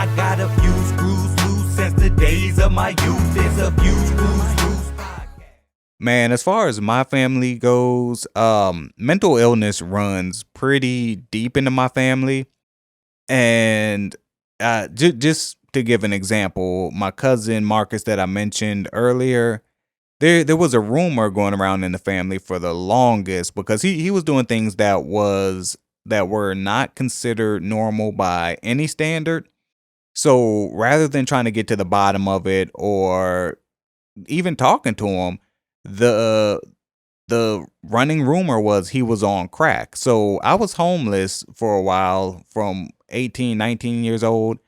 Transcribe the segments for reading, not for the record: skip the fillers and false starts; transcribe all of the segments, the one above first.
I got a few screws loose since the days of my youth. There's a few screws loose. Man, as far as my family goes, mental illness runs pretty deep into my family. And just to give an example, my cousin Marcus that I mentioned earlier, there was a rumor going around in the family for the longest because he was doing things that were not considered normal by any standard. So rather than trying to get to the bottom of it or even talking to him, the the running rumor was he was on crack. So I was homeless for a while from 18, 19 years old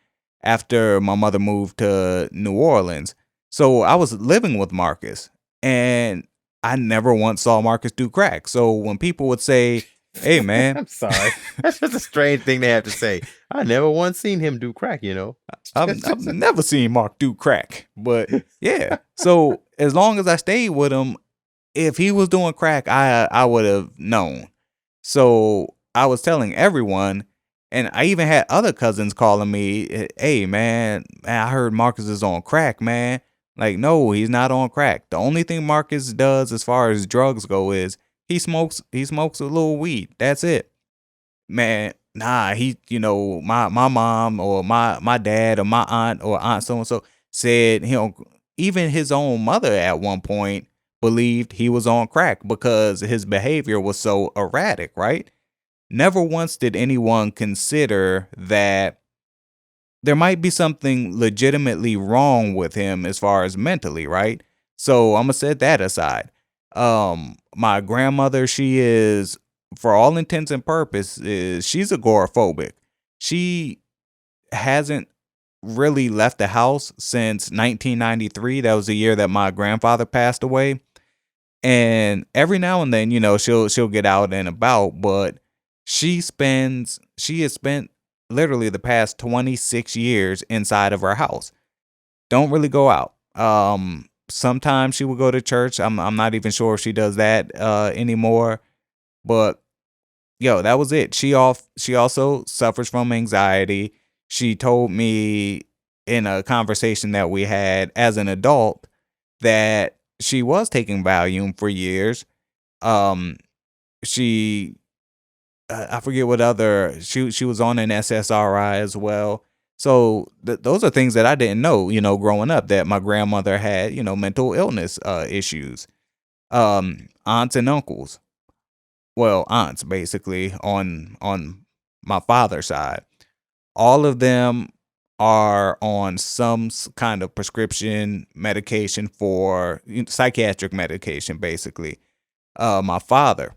after my mother moved to New Orleans. So I was living with Marcus and I never once saw Marcus do crack. So when people would say, "Hey man, I'm sorry. That's just a strange thing to have to say. I never once seen him do crack, you know. I've never seen Mark do crack." But yeah. So as long as I stayed with him, if he was doing crack, I would have known. So I was telling everyone, and I even had other cousins calling me, "Hey man, I heard Marcus is on crack, man." Like, no, he's not on crack. The only thing Marcus does as far as drugs go is he smokes a little weed. That's it. Man, nah, my mom or my dad or my aunt or aunt so and so said, even his own mother at one point believed he was on crack because his behavior was so erratic, right? Never once did anyone consider that there might be something legitimately wrong with him as far as mentally, right? So I'm gonna set that aside. My grandmother, she is, for all intents and purposes, she's agoraphobic. She hasn't really left the house since 1993. That was the year that my grandfather passed away. And every now and then, she'll get out and about, but she has spent literally the past 26 years inside of her house. Don't really go out. Sometimes she will go to church. I'm not even sure if she does that anymore. But yo, that was it. She also suffers from anxiety. She told me in a conversation that we had as an adult that she was taking Valium for years. Um, she I forget what other she was on an SSRI as well. So those are things that I didn't know, growing up that my grandmother had, mental illness issues. Aunts and uncles, well, aunts basically on my father's side. All of them are on some kind of prescription medication for psychiatric medication basically. My father,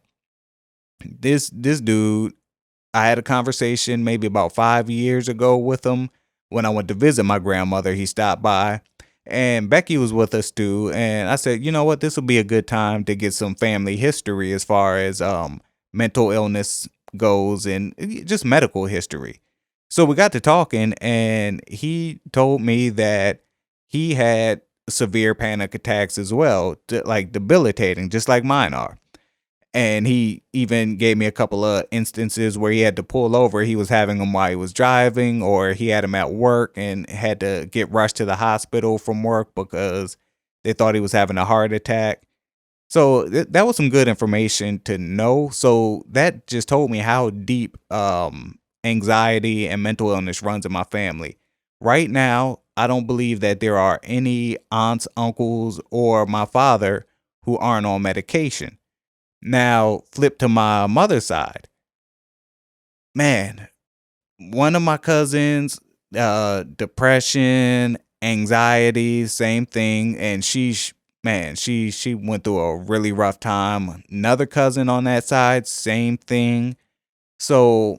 this dude, I had a conversation maybe about 5 years ago with him when I went to visit my grandmother. He stopped by, and Becky was with us too. And I said, you know what, this will be a good time to get some family history as far as mental illness goes and just medical history. So we got to talking, and he told me that he had severe panic attacks as well, like debilitating, just like mine are. And he even gave me a couple of instances where he had to pull over. He was having them while he was driving, or he had him at work and had to get rushed to the hospital from work because they thought he was having a heart attack. So that was some good information to know. So that just told me how deep anxiety and mental illness runs in my family. Right now, I don't believe that there are any aunts, uncles, or my father who aren't on medication. Now, flip to my mother's side. Man, one of my cousins, depression, anxiety, same thing, and she went through a really rough time. Another cousin on that side, same thing. So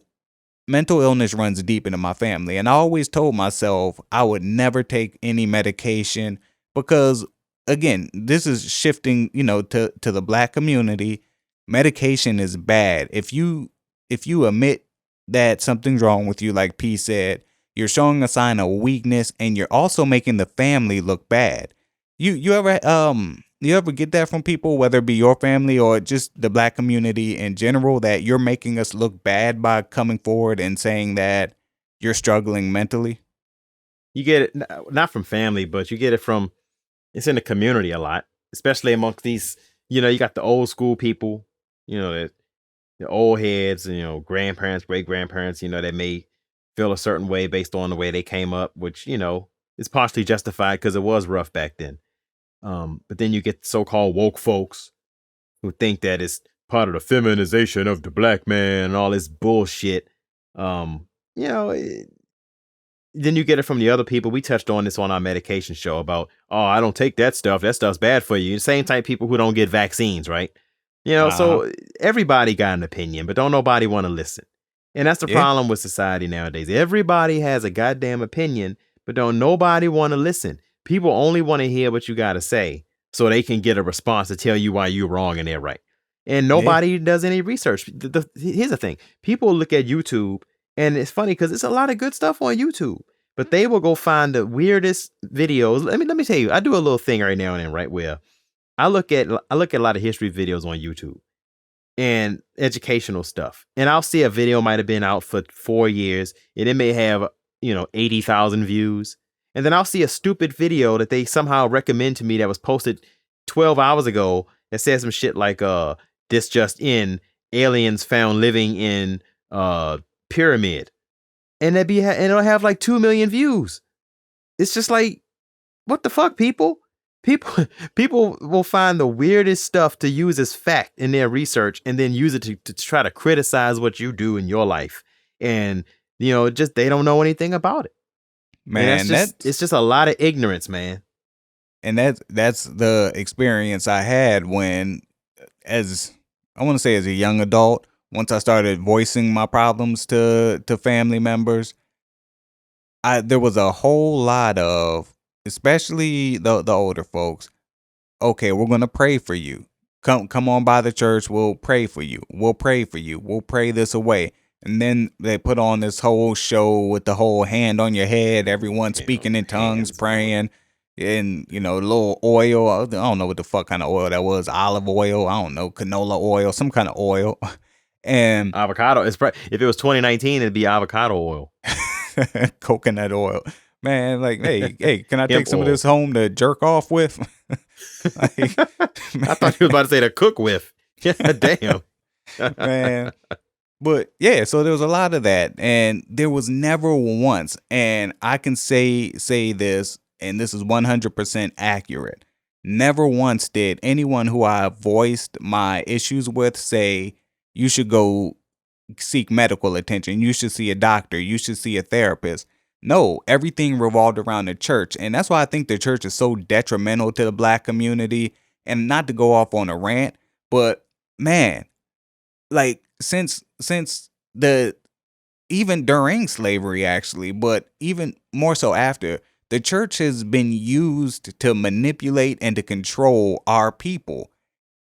mental illness runs deep into my family, and I always told myself I would never take any medication because, again, this is shifting, to the black community. Medication is bad. If you admit that something's wrong with you, like P said, you're showing a sign of weakness, and you're also making the family look bad. You ever get that from people, whether it be your family or just the black community in general, that you're making us look bad by coming forward and saying that you're struggling mentally? You get it not from family, but you get it from it's in the community a lot, especially amongst these. You got the old school people. The old heads, grandparents, great grandparents. That may feel a certain way based on the way they came up, which is partially justified because it was rough back then. But then you get so-called woke folks who think that it's part of the feminization of the black man and all this bullshit. You know, then you get it from the other people. We touched on this on our medication show about, oh, I don't take that stuff. That stuff's bad for you. The same type of people who don't get vaccines, right? So everybody got an opinion, but don't nobody want to listen. And that's the problem with society nowadays. Everybody has a goddamn opinion, but don't nobody want to listen. People only want to hear what you got to say so they can get a response to tell you why you're wrong and they're right. And nobody does any research. Here's the thing. People look at YouTube, and it's funny because it's a lot of good stuff on YouTube, but they will go find the weirdest videos. Let me tell you, I do a little thing right now and then, right, where I look at a lot of history videos on YouTube and educational stuff. And I'll see a video might have been out for 4 years and it may have, 80,000 views. And then I'll see a stupid video that they somehow recommend to me that was posted 12 hours ago that says some shit like, this just in, aliens found living in pyramid. And it'll have like 2 million views. It's just like, what the fuck, people? People will find the weirdest stuff to use as fact in their research and then use it to try to criticize what you do in your life. And, just they don't know anything about it. Man, it's just a lot of ignorance, man. And that's the experience I had when, as a young adult, once I started voicing my problems to family members, there was a whole lot of, especially the older folks, okay, we're going to pray for you. Come on by the church. We'll pray for you. We'll pray for you. We'll pray this away. And then they put on this whole show with the whole hand on your head, everyone speaking in tongues, praying, and, a little oil. I don't know what the fuck kind of oil that was. Olive oil. I don't know. Canola oil, some kind of oil. And avocado. If it was 2019, it'd be avocado oil. Coconut oil. Man, like, hey, can I take some of this home to jerk off with? I thought you were about to say to cook with. Yeah, damn. Man. But yeah, so there was a lot of that. And there was never once, and I can say this, and this is 100% accurate. Never once did anyone who I voiced my issues with say, you should go seek medical attention. You should see a doctor. You should see a therapist. No, everything revolved around the church. And that's why I think the church is so detrimental to the black community. And not to go off on a rant, but man, like since even during slavery, actually, but even more so after, the church has been used to manipulate and to control our people.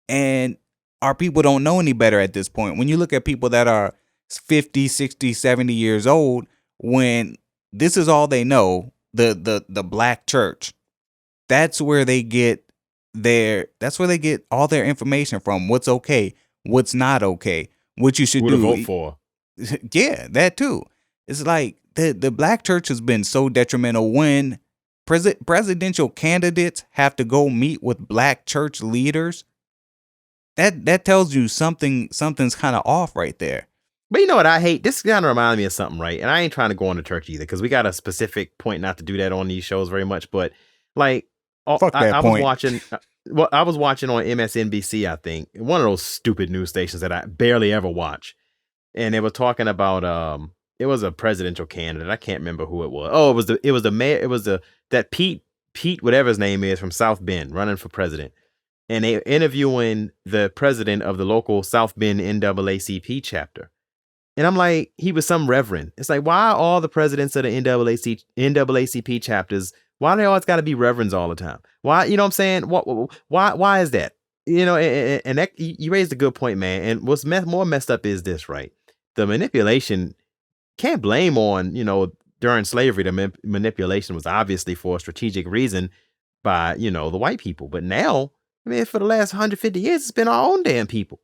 And our people don't know any better at this point. When you look at people that are 50, 60, 70 years old, when this is all they know, the black church, that's where they get all their information from. What's okay, what's not okay, what you should do. Who to vote for. Yeah, that too. It's like the black church has been so detrimental. When presidential candidates have to go meet with black church leaders, that tells you something's kind of off right there. But you know what I hate? This kind of reminds me of something, right? And I ain't trying to go on the church either, because we got a specific point not to do that on these shows very much. But like, Fuck that I point. was watching. Well, I was watching on MSNBC, I think, one of those stupid news stations that I barely ever watch, and they were talking about it was a presidential candidate. I can't remember who it was. Oh, it was the mayor. It was that Pete whatever his name is from South Bend running for president, and they interviewing the president of the local South Bend NAACP chapter. And I'm like, he was some reverend. It's like, why all the presidents of the NAACP chapters, why they always got to be reverends all the time? Why, you know what I'm saying? Why is that? And that, you raised a good point, man. And what's more messed up is this, right? The manipulation, can't blame on, during slavery, the manipulation was obviously for a strategic reason by, the white people. But now, I mean, for the last 150 years, it's been our own damn people.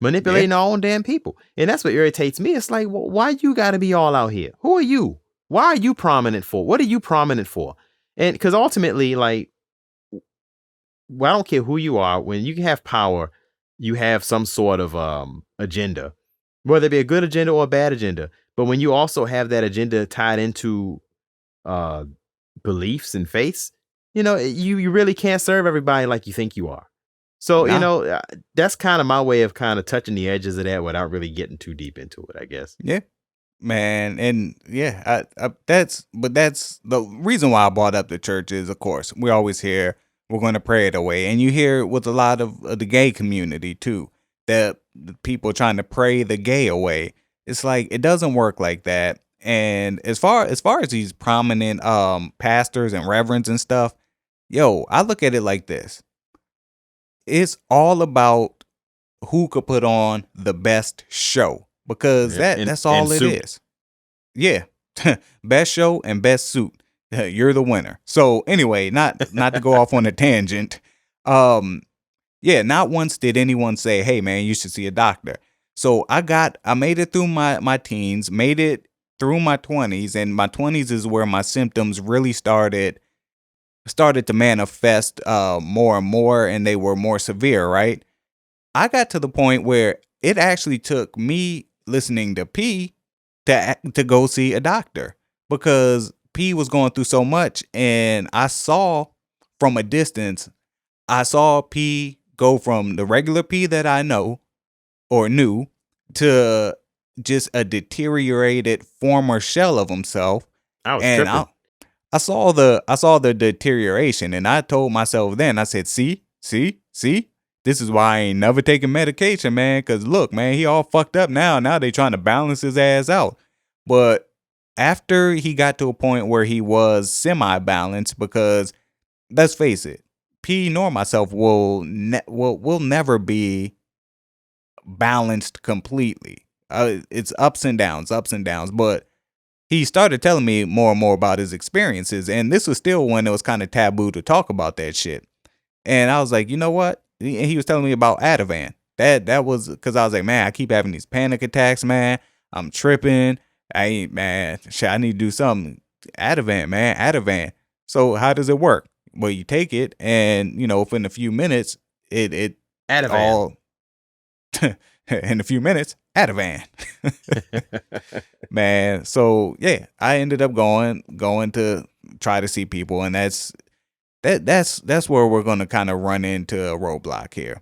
Manipulating our own damn people. And that's what irritates me. It's like, well, why you got to be all out here? Who are you? Why are you prominent for? What are you prominent for? And because ultimately, like, well, I don't care who you are, when you have power, you have some sort of agenda, whether it be a good agenda or a bad agenda. But when you also have that agenda tied into uh beliefs and faiths, you really can't serve everybody like you think you are. So, Nah. that's kind of my way of kind of touching the edges of that without really getting too deep into it, I guess. Yeah, man, and yeah, that's the reason why I brought up the church is, of course, we always hear we're going to pray it away, and you hear it with a lot of the gay community too, that the people trying to pray the gay away. It's like it doesn't work like that. And as far as these prominent pastors and reverends and stuff, yo, I look at it like this: it's all about who could put on the best show, because Yeah, that's all it suit. is. Yeah. Best show and best suit. You're the winner. So anyway, not to go off on a tangent. Um yeah, not once did anyone say, "Hey man, you should see a doctor." So I made it through my teens, made it through my 20s, and my 20s is where my symptoms really started to manifest more and more, and they were more severe, right? I got to the point where it actually took me listening to P to go see a doctor, because P was going through so much, and I saw from a distance, I saw P go from the regular P that I know or knew to just a deteriorated former shell of himself. I was And tripping. I saw the deterioration, and I told myself then, I said, see, this is why I ain't never taking medication, man. Cause look, man, he all fucked up now. Now they trying to balance his ass out. But after he got to a point where he was semi-balanced, because let's face it, P nor myself will never be balanced completely. It's ups and downs, ups and downs. But he started telling me more and more about his experiences, and this was still when it was kind of taboo to talk about that shit. And I was like, you know what? He was telling me about Ativan. That was because I was like, man, I keep having these panic attacks, man. I'm tripping. I ain't, man. Shit, I need to do something. Ativan, man, Ativan. So how does it work? Well, you take it, and within a few minutes, it Ativan. all in a few minutes, Ativan. Man, so yeah, I ended up going to try to see people, and that's where we're gonna kind of run into a roadblock here.